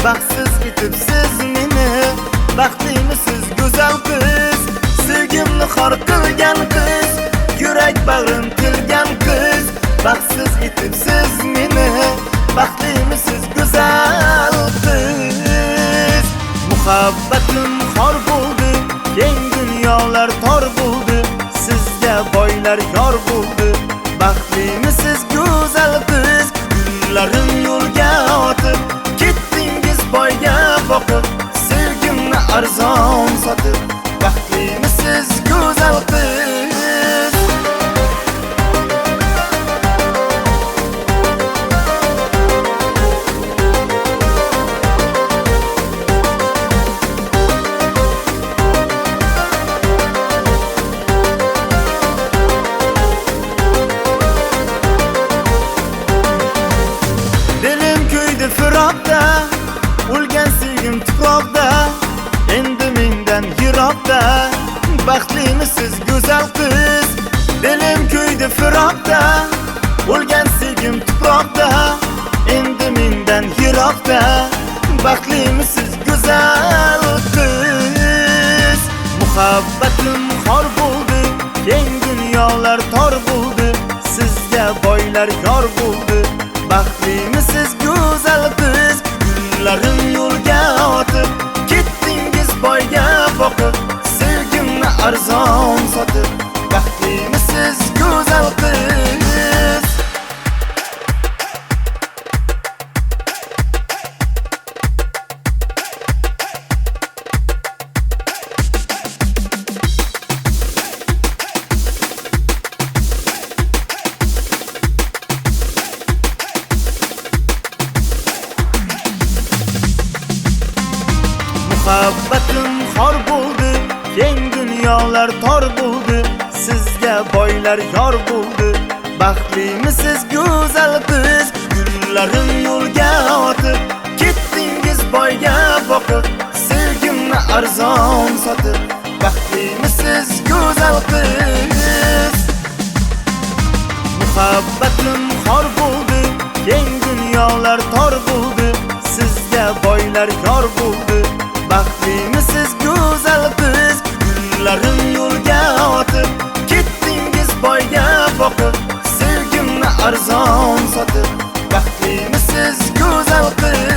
Baxtsiz etibsiz meni, baxtlimisiz go'zal qiz, sevgimni xor qilgan qiz, yurak bag'rim tilgan qiz. Baxtsiz etibsiz meni, baxtlimisiz go'zal qiz. Muhabbatim xor bo'ldi, keng dunyolar tor bo'ldi, sizga boylar yor bo'ldi. Baxtlimisiz go'zal qiz, kunlarim yo'lga otib, ketdingiz boyga boqib, sevgimni arzon sotib. Baxtlimisiz go'zal qiz. Firoqda, o'lgan sevgim tuproqda, endi mendan yiroqda. Baxtlimisiz go'zal qiz, dilim kuydi firoqda, o'lgan sevgim tuproqda, endi mendan yiroqda. Baxtlimisiz go'zal qiz. Muhabbatim xor bo'ldi, keng dunyolar tor bo'ldi, sizga boylar yor bo'ldi. Baxtlimisiz go'zal qiz, kunlarim yo'lga otib, ketdingiz boyga boqib, sevgimni arzon sotib. Baxtlimisiz go'zal qiz. Muhabbatim xor bo'ldi, keng dunyolar tor bo'ldi, sizga boylar yor bo'ldi. Baxtlimisiz go'zal qiz, kunlarim yo'lga otib, ketdingiz boyga boqib, sevgimni arzon sotib. Baxtlimisiz go'zal qiz. Muhabbatim xor bo'ldi, keng dunyolar tor bo'ldi, sizga boylar yor bo'ldi. Baxtlimisiz go'zal qiz, kunlarim yo'lga otib, ketdingiz boyga boqib, sevgimni arzon sotib. Baxtlimisiz go'zal qiz.